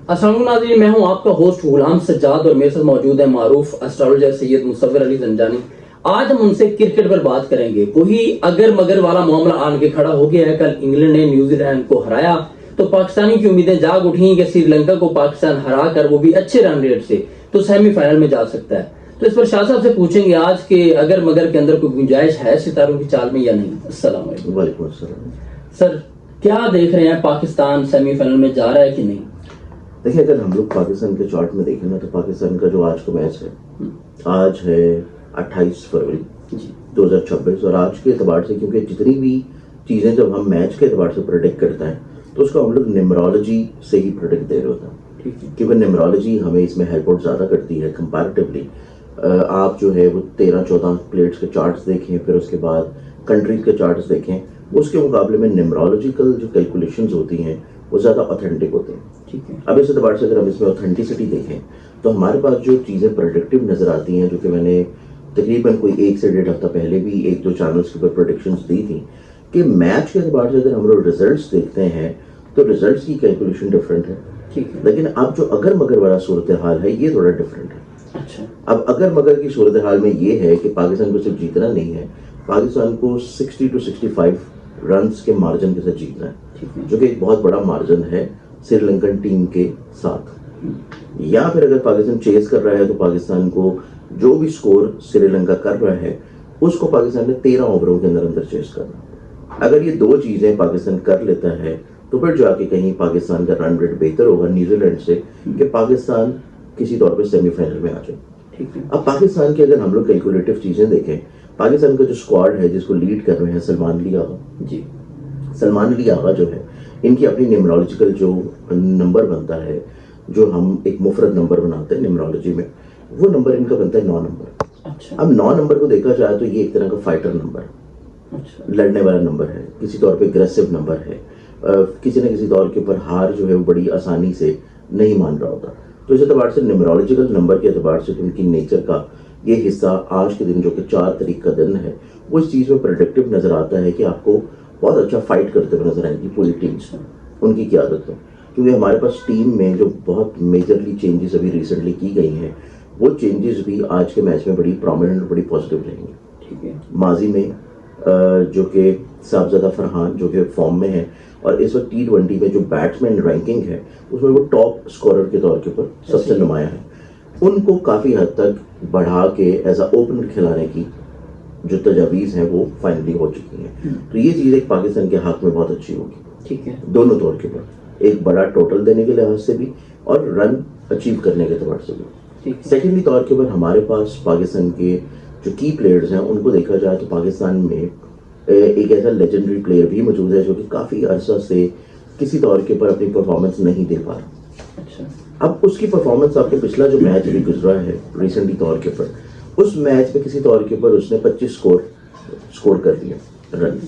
अस्सलाम वालेकुम नाज़रीन, मैं हूं आपका होस्ट गुलाम सज्जाद और मेरे साथ मौजूद है मारूफ एस्ट्रोलॉजर सैयद मुसव्विर अली जंजानी। आज हम उनसे क्रिकेट पर बात करेंगे। वही अगर मगर वाला मामला आन के खड़ा हो गया है। कल इंग्लैंड ने न्यूजीलैंड को हराया तो पाकिस्तानी की उम्मीदें जाग उठी कि श्रीलंका को पाकिस्तान हरा कर वो भी अच्छे रन रेट से तो सेमीफाइनल में जा सकता है। तो इस पर शाह साहब से पूछेंगे आज के अगर मगर के अंदर कोई गुंजाइश है सितारों की चाल में या नहीं। अस्सलाम वालेकुम सर, क्या देख रहे हैं, पाकिस्तान सेमीफाइनल में जा रहा है कि नहीं? देखिए, अगर हम लोग पाकिस्तान के चार्ट में देखें ना तो पाकिस्तान का जो आज का मैच है, आज है 28 फरवरी 2026 और आज के एतबार से, क्योंकि जितनी भी चीज़ें जब हम मैच के एतबार से प्रेडिक्ट करते हैं तो उसको हम लोग न्यूमरोलॉजी से ही प्रेडिक्ट दे रहे होते हैं, क्योंकि न्यूमरोलॉजी हमें इसमें हेल्प आउट ज़्यादा करती है कंपैरेटिवली। आप जो है वो 13-14 प्लेट्स के चार्ट्स देखें, फिर उसके बाद कंट्रीज के चार्ट्स देखें, उसके मुकाबले में न्यूमरोलॉजिकल जो कैलकुलेशंस होती हैं वो ज़्यादा ऑथेंटिक होते हैं। ठीक है। अब इस एतबार से अगर हम इसमें ऑथेंटिसिटी देखें तो हमारे पास जो चीज़ें प्रेडिक्टिव नज़र आती हैं, जो कि मैंने तकरीबन कोई 1 से 1.5 हफ्ता पहले भी 1-2 चैनल्स के ऊपर प्रेडिक्शंस दी थी कि मैच के एतबार से अगर हम लोग रिजल्ट्स देखते हैं तो रिजल्ट्स की कैलकुलेशन डिफरेंट है। ठीक है। लेकिन अब जो अगर मगर वाला सूरत हाल है ये थोड़ा डिफरेंट है। अच्छा। अब अगर मगर की सूरत हाल में ये है कि पाकिस्तान को सिर्फ जीतना नहीं है, पाकिस्तान को 60 to 65 रन के मार्जिन के साथ जीतना है, जो कि एक बहुत बड़ा मार्जिन है श्रीलंकन टीम के साथ। या फिर अगर पाकिस्तान चेस कर रहा है तो पाकिस्तान को जो भी स्कोर श्रीलंका कर रहा है उसको पाकिस्तान ने 13 ओवरों के अंदर अंदर चेस करना। अगर ये दो चीजें पाकिस्तान कर लेता है तो फिर जाके कहीं पाकिस्तान का रन रेट बेहतर होगा न्यूजीलैंड से कि पाकिस्तान किसी तौर पे सेमीफाइनल में आ जाए। ठीक है। अब पाकिस्तान की अगर हम लोग कैलकुलेटिव चीजें देखें, पाकिस्तान का जो स्क्वाड है जिसको लीड कर रहे हैं सलमान अली आगा जी, सलमान अली आगा जो है, इनकी अपनी न्यूमरोलॉजिकल जो नंबर बनता है, जो हम एक मुफरद नंबर बनाते हैं न्यूमरोलॉजी में, वो नंबर इनका बनता है 9 नंबर। अच्छा। अब 9 नंबर को देखा जाए तो ये एक तरह का फाइटर नंबर है। अच्छा। लड़ने वाला नंबर है, किसी तौर पे अग्रेसिव नंबर है, किसी न किसी तौर के ऊपर हार जो है वो बड़ी आसानी से नहीं मान रहा होता। तो इस एतबार से न्यूमरोलॉजिकल नंबर के एतबार से उनकी नेचर का ये हिस्सा आज के दिन जो कि 4 तारीख का दिन है, वो इस चीज़ में प्रेडिक्टिव नजर आता है कि आपको बहुत अच्छा फाइट करते हुए नजर आएंगी पूरी टीम से। उनकी क़यादत में, क्योंकि हमारे पास टीम में जो बहुत मेजरली चेंजेस अभी रिसेंटली की गई हैं वो चेंजेस भी आज के मैच में बड़ी प्रोमिनेंट और बड़ी पॉजिटिव रहेंगी। ठीक है। माजी में जो कि साहबजादा फरहान जो कि फॉर्म में है और इस वक्त T20 में जो बैट्समैन रैंकिंग है उसमें वो टॉप स्कोरर के तौर के ऊपर सबसे नुमाया है, उनको काफ़ी हद तक बढ़ा के एज अ ओपनर खिलाने की जो तजावीज़ हैं वो फाइनली हो चुकी हैं। तो ये चीज़ एक पाकिस्तान के हक में बहुत अच्छी होगी। ठीक है। दोनों तौर के ऊपर, एक बड़ा टोटल देने के लिहाज से भी और रन अचीव करने के तौर से भी। सेकेंडली तौर के ऊपर हमारे पास पाकिस्तान के जो की प्लेयर्स हैं उनको देखा जाए तो पाकिस्तान में एक ऐसा लेजेंडरी प्लेयर भी मौजूद है जो कि काफ़ी अरसा से किसी तौर के ऊपर अपनी परफॉर्मेंस नहीं दे पा रहा। अच्छा। अब उसकी परफॉर्मेंस आपके पिछला जो मैच भी गुजरा है रिसेंटली तौर के ऊपर, उस मैच में किसी तौर के ऊपर उसने 25 स्कोर कर दिए रन।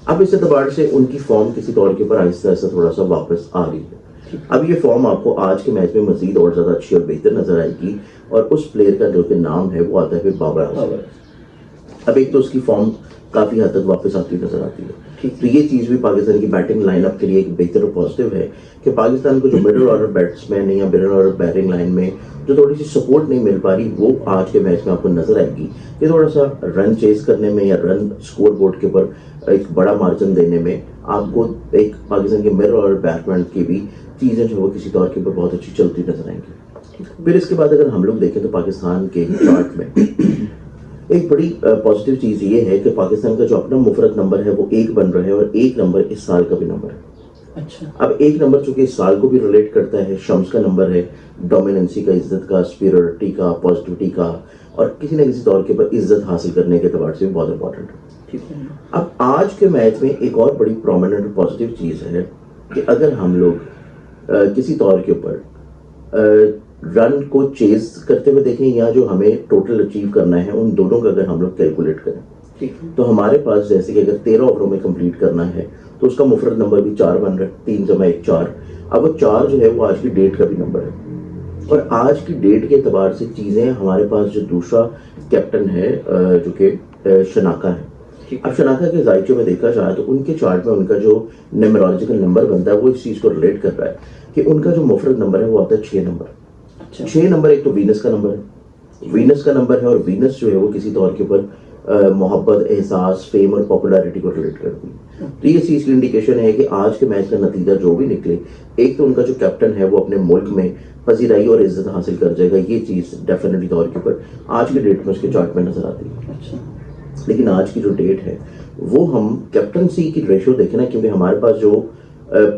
अब इस एतबार से उनकी फॉर्म किसी तौर के ऊपर आहिस्ता आहिस्ता थोड़ा सा वापस आ रही है। अब ये फॉर्म आपको आज के मैच में मजीद और ज़्यादा अच्छी और बेहतर नजर आएगी और उस प्लेयर का जो कि नाम है वो आता है फिर बाबर आजम। अब एक तो उसकी फॉर्म काफ़ी हद तक वापस आती नजर आती है, तो ये चीज़ भी पाकिस्तान की बैटिंग लाइनअप के लिए एक बेहतर और पॉजिटिव है कि पाकिस्तान को जो मिडिल ऑर्डर बैट्समैन या मिडिल ऑर्डर बैटिंग लाइन में जो थोड़ी सी सपोर्ट नहीं मिल पा रही वो आज के मैच में आपको नजर आएगी कि थोड़ा सा रन चेस करने में या रन स्कोर बोर्ड के ऊपर एक बड़ा मार्जिन देने में आपको एक पाकिस्तान के मिडिल ऑर्डर बैट्समैन की भी चीज़ें जो वो किसी तौर के ऊपर बहुत अच्छी चलती नजर आएंगी। फिर इसके बाद अगर हम लोग देखें तो पाकिस्तान के चार्ट में एक बड़ी पॉजिटिव चीज़ ये है कि पाकिस्तान का जो अपना मुफरत नंबर है वो 1 बन रहा है और 1 नंबर इस साल का भी नंबर है। अच्छा। अब 1 नंबर चूंकि इस साल को भी रिलेट करता है, शम्स का नंबर है, डोमिनेंसी का, इज्जत का, स्पिरिटी का, पॉजिटिविटी का और किसी न किसी तौर के ऊपर इज्जत हासिल करने के एतबार से भी बहुत इंपॉर्टेंट है। ठीक है। अब आज के मैच में एक और बड़ी प्रोमिनेंट और पॉजिटिव चीज़ है कि अगर हम लोग किसी तौर के ऊपर रन को चेज करते हुए देखें या जो हमें टोटल अचीव करना है उन दोनों का अगर हम लोग कैलकुलेट करें तो हमारे पास जैसे कि अगर 13 ओवरों में कंप्लीट करना है तो उसका मुफरत नंबर भी 4 बन रहा है, 3 जमा 1 4। अब वो 4 जो है वो आज की डेट का भी नंबर है और आज की डेट के एतबार से चीज़ें हमारे पास जो दूसरा कैप्टन है जो कि शनाका है, ठीक अब शनाका के जायके में देखा जाए तो उनके चार्ट में उनका जो न्यूमरोलॉजिकल नंबर बनता है वो इस चीज को रिलेट कर रहा है कि उनका जो मुफरद नंबर है वो आता है 6 नंबर। अच्छा 6 नंबर एक तो वीनस का नंबर है, वीनस का नंबर है, और वीनस जो है वो किसी तौर के ऊपर मोहब्बत, एहसास, फेम और पॉपुलैरिटी को रिलेट करती है। तो ये चीज की इंडिकेशन है कि आज के मैच का नतीजा जो भी निकले, एक तो उनका जो कैप्टन है वो अपने मुल्क में पजीराई और इज्जत हासिल कर जाएगा, ये चीज डेफिनेटली तौर के ऊपर आज के डेट में उसके चार्ट में नजर आती है। अच्छा लेकिन आज की जो डेट है वो हम कैप्टनसी की रेशियो देखें ना, क्योंकि हमारे पास जो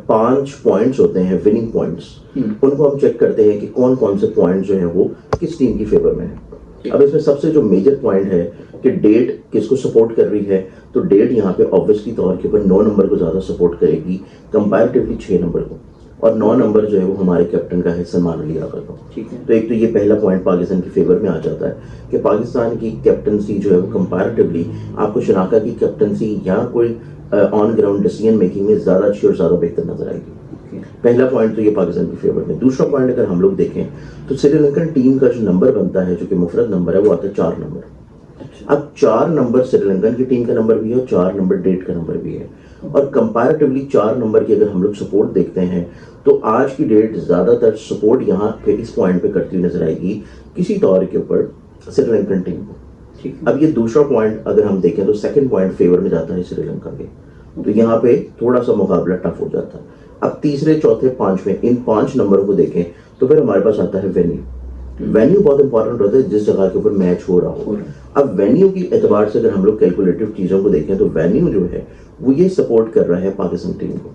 5 पॉइंट्स होते हैं विनिंग पॉइंट्स, उनको हम चेक करते हैं कि कौन कौन से पॉइंट जो है वो किस टीम की फेवर में है। अब इसमें सबसे जो मेजर पॉइंट है कि डेट किसको सपोर्ट कर रही है, तो डेट यहाँ पे ऑब्वियसली तौर के ऊपर 9 नंबर को ज्यादा सपोर्ट करेगी कंपैरेटिवली 6 नंबर को, और 9 नंबर जो है वो हमारे कैप्टन का है सलमान अली आगा का। ठीक है तो एक तो ये पहला पॉइंट पाकिस्तान की फेवर में आ जाता है कि पाकिस्तान की कैप्टनसी जो है वो कंपैरेटिवली आपको शनाका की कैप्टनसी या कोई ऑन ग्राउंड डिसीजन मेकिंग में ज्यादा अच्छी और ज्यादा बेहतर नजर आएगी। पहला पॉइंट तो ये पाकिस्तान की फेवर में। दूसरा पॉइंट अगर हम लोग देखें तो श्रीलंकन टीम का जो नंबर बनता है, जो कि मुफरद नंबर है, वो आता है 4 नंबर। अब 4 नंबर श्रीलंकन की टीम का नंबर भी है और 4 नंबर डेट का नंबर भी है, और कंपैरेटिवली 4 नंबर की अगर हम लोग सपोर्ट देखते हैं तो आज की डेट ज्यादातर सपोर्ट यहाँ पे इस पॉइंट पे करती हुई नजर आएगी किसी तौर के ऊपर श्रीलंकन टीम को। ठीक है अब ये दूसरा पॉइंट अगर हम देखें तो सेकंड पॉइंट फेवर में जाता है श्रीलंका के, तो यहाँ पे थोड़ा सा मुकाबला टफ हो जाता है। अब तीसरे, चौथे, पांचवें, इन 5 नंबरों को देखें तो फिर हमारे पास आता है वेन्यू। वेन्यू बहुत इंपॉर्टेंट होता है जिस जगह के ऊपर मैच हो रहा हो। अब वेन्यू की एतबार से अगर हम लोग कैलकुलेटिव चीजों को देखें तो वेन्यू जो है वो ये सपोर्ट कर रहा है पाकिस्तान टीम को।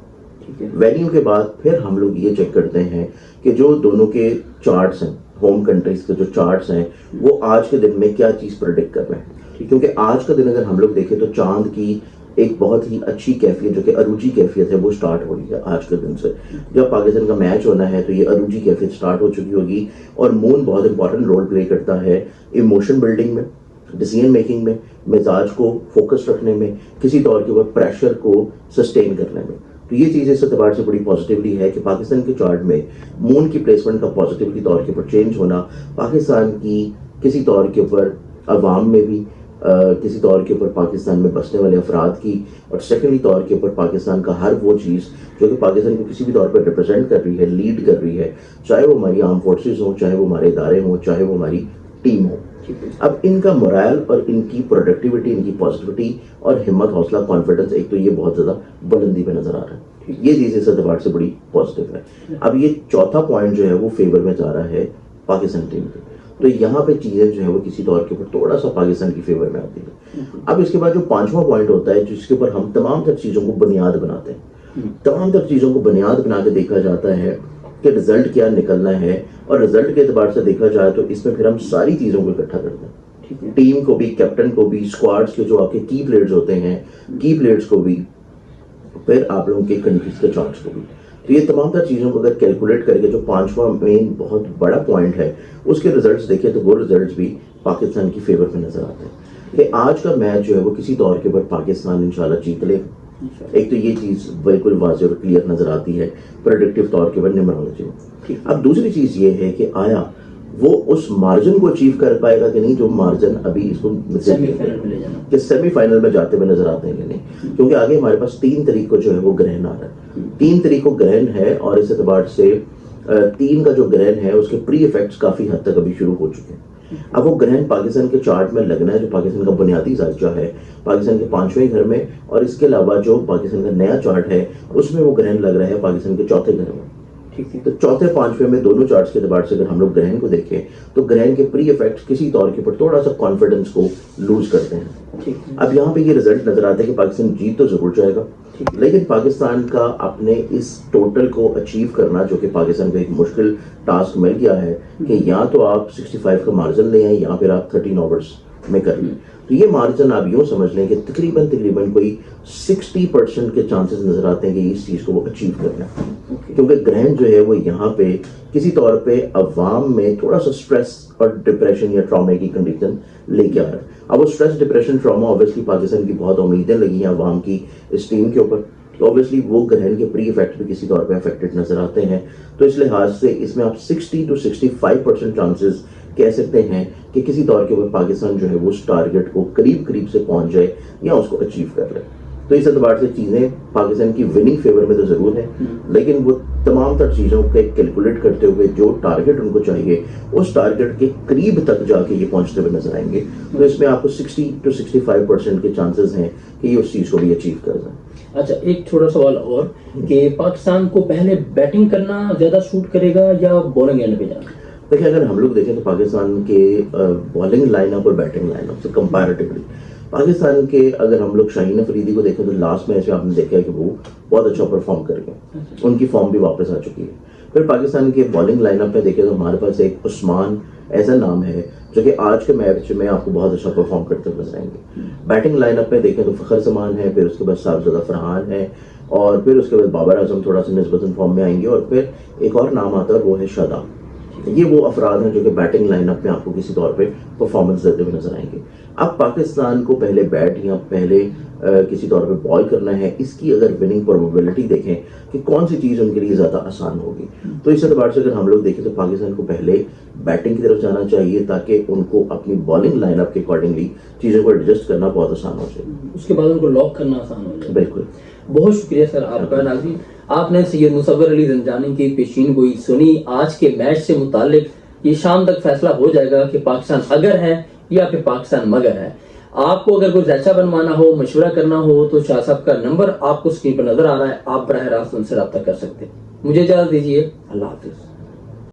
वेन्यू के बाद फिर हम लोग ये चेक करते हैं कि जो दोनों के चार्ट्स हैं, होम कंट्रीज के जो चार्ट्स हैं, वो आज के दिन में क्या चीज प्रेडिक्ट कर रहे हैं। क्योंकि आज का दिन अगर हम लोग देखें तो चांद की एक बहुत ही अच्छी कैफियत, जो कि अरूजी कैफियत है, वो स्टार्ट हो रही है आज के दिन से। जब पाकिस्तान का मैच होना है तो ये अरूजी कैफियत स्टार्ट हो चुकी होगी, और मून बहुत इंपॉर्टेंट रोल प्ले करता है इमोशन बिल्डिंग में, डिसीजन मेकिंग में, मिजाज को फोकस रखने में, किसी तौर के ऊपर प्रेशर को सस्टेन करने में। तो ये चीज़ इस एतबार से बड़ी पॉजिटिवली है कि पाकिस्तान के चार्ट में मून की प्लेसमेंट का पॉजिटिवली तौर के ऊपर चेंज होना पाकिस्तान की किसी तौर के ऊपर अवाम में भी किसी तौर के ऊपर पाकिस्तान में बसने वाले अफराद की, और सेकेंडरी तौर के ऊपर पाकिस्तान का हर वो चीज़ जो कि पाकिस्तान को किसी भी तौर पर रिप्रेजेंट कर रही है, लीड कर रही है, चाहे वो हमारी आर्म फोर्सेज हो, चाहे वो हमारे इदारे हों, चाहे वो हमारी टीम हो। अब इनका मोरल और इनकी प्रोडक्टिविटी, इनकी पॉजिटिविटी और हिम्मत, हौसला, कॉन्फिडेंस, एक तो ये बहुत ज़्यादा बुलंदी पे नजर आ रहा है। ये चीज़ इस एतबार से बड़ी पॉजिटिव है। अब ये चौथा पॉइंट जो है वो फेवर में जा रहा है पाकिस्तान टीम के, तो यहाँ पे चीजें जो है वो किसी तौर के ऊपर थोड़ा सा पाकिस्तान की फेवर में आती है। अब इसके बाद जो 5वां पॉइंट होता है जिसके ऊपर हम तमाम तर चीजों को बुनियाद बनाते हैं, तमाम तर चीजों को बुनियाद बना के देखा जाता है कि रिजल्ट क्या निकलना है, और रिजल्ट के एतबार से देखा जाए तो इसमें फिर हम सारी चीजों को इकट्ठा करते हैं, टीम को भी, कैप्टन को भी, स्क्वाड्स के जो आपके की प्लेयर्स होते हैं, की प्लेयर्स को भी, फिर आप लोगों के कंट्रीज के चार्ट्स को भी। तो ये तमाम तर चीज़ों को अगर कैलकुलेट करके जो 5वां मेन बहुत बड़ा पॉइंट है उसके रिजल्ट्स देखें तो वो रिजल्ट्स भी पाकिस्तान की फेवर में नजर आते हैं कि आज का मैच जो है वो किसी तौर के ऊपर पाकिस्तान इंशाल्लाह जीत लेगा। एक तो ये चीज़ बिल्कुल वाज़ेह और क्लियर नजर आती है प्रोडक्टिव तौर के ऊपर न्यूमरोलॉजी में। अब दूसरी चीज़ ये है कि आया वो उस मार्जिन को अचीव कर पाएगा कि नहीं, जो मार्जिन अभी इसको सेमीफाइनल में जाते हुए नजर आते हैं कि नहीं, क्योंकि आगे हमारे पास 3 तारीख को जो है वो ग्रहण आ रहा है। 3 तारीख को ग्रहण है, और इस एतबार से 3 का जो ग्रहण है उसके प्री इफेक्ट्स काफी हद तक अभी शुरू हो चुके हैं। अब वो ग्रहण पाकिस्तान के चार्ट में लगना है, जो पाकिस्तान का बुनियादी जायजा है पाकिस्तान के 5वें घर में, और इसके अलावा जो पाकिस्तान का नया चार्ट है उसमें वो ग्रहण लग रहा है पाकिस्तान के 4थे घर में। तो 4थे 5वें में दोनों चार्ट्स के एतबार से अगर हम लोग ग्रहण को देखें तो ग्रहण के प्री इफेक्ट्स किसी तौर के ऊपर थोड़ा सा कॉन्फिडेंस को लूज करते हैं। अब यहाँ पे ये रिजल्ट नजर आता है कि पाकिस्तान जीत तो जरूर जाएगा, लेकिन पाकिस्तान का अपने इस टोटल को अचीव करना, जो कि पाकिस्तान को एक मुश्किल टास्क मिल गया है कि या तो आप 65 का मार्जिन ले आए या फिर आप 13 ओवर्स में कर लें। तो ये मार्जिन आप यूँ समझ लें कि तकरीबन कोई 60% के चांसेस नजर आते हैं कि इस चीज़ को वो अचीव करना है, क्योंकि ग्रहण जो है वो यहाँ पे किसी तौर पे अवाम में थोड़ा सा स्ट्रेस और डिप्रेशन या ट्रॉमा की कंडीशन लेके आ रहा है। अब वो stress, depression, trauma, obviously Pakistan की बहुत उम्मीदें लगी हैं अवाम की इस टीम के ऊपर, तो ऑब्वियसली वो ग्रहण के प्री इफेक्ट भी किसी तौर पे अफेक्टेड नजर आते हैं। तो इस लिहाज से इसमें आप 60 to 65% चांसेस कह सकते हैं कि किसी तौर के ऊपर पाकिस्तान जो है वो उस टारगेट को करीब करीब से पहुंच जाए या उसको अचीव कर ले। तो इस एतबार से चीजें पाकिस्तान की विनिंग फेवर में तो जरूर है, लेकिन वो तमाम तर चीजों के कैलकुलेट करते हुए जो टारगेट उनको चाहिए उस टारगेट के करीब तक जाके ये पहुंचते हुए नजर आएंगे। तो इसमें आपको 60 to 65% के चांसेस हैं कि ये उस चीज को भी अचीव कर जाए। अच्छा, एक छोटा सवाल और कि पाकिस्तान को पहले बैटिंग करना ज्यादा सूट करेगा या बॉलिंग एंड पे जाना? देखिए, अगर हम लोग देखें तो पाकिस्तान के बॉलिंग लाइनअप और बैटिंग लाइनअप से कंपैरेटिवली पाकिस्तान के अगर हम लोग शाहीन अफरीदी को देखें तो लास्ट मैच में आपने देखा है कि वो बहुत अच्छा परफॉर्म कर गए, उनकी फॉर्म भी वापस आ चुकी है। फिर पाकिस्तान के बॉलिंग लाइनअप में देखें तो हमारे पास एक उस्मान ऐसा नाम है जो कि आज के मैच में आपको बहुत अच्छा परफॉर्म करते हुए नजर आएंगे। बैटिंग लाइनअप में देखें तो फखर जमान है, फिर उसके बाद साहबजादा फरहान है, और फिर उसके बाद बाबर आजम थोड़ा सा निस्बतन फॉर्म में आएंगे, और फिर एक और नाम आता है वो है शादाब। ये वो अफराद हैं जो कि बैटिंग लाइनअप में आपको किसी तौर पे परफॉर्मेंस देते हुए नजर आएंगे। अब पाकिस्तान को पहले बैट या पहले किसी तौर पे बॉल करना है, इसकी अगर विनिंग प्रोबेबिलिटी देखें कि कौन सी चीज़ उनके लिए ज़्यादा आसान होगी, तो इस एतबार से अगर हम लोग देखें तो पाकिस्तान को पहले बैटिंग की तरफ जाना चाहिए ताकि उनको अपनी बॉलिंग लाइनअप के अकॉर्डिंगली चीज़ों को एडजस्ट करना बहुत आसान हो जाए, उसके बाद उनको लॉक करना आसान हो जाए। बिल्कुल। बहुत शुक्रिया सर आपका। नाज़रीन, आपने सैयद मुसव्वर अली ज़ंजानी की पेशीनगोई सुनी। आज के मैच से मुतालिक ये शाम तक फैसला हो जाएगा कि पाकिस्तान अगर है या फिर पाकिस्तान मगर है। आपको अगर कोई जैसा बनवाना हो, मशवरा करना हो, तो शाह साहब का नंबर आपको स्क्रीन पर नजर आ रहा है, आप बराह रास्त उनसे रब्ता कर सकते हैं। मुझे इजाजत दीजिए, अल्लाह हाफिज।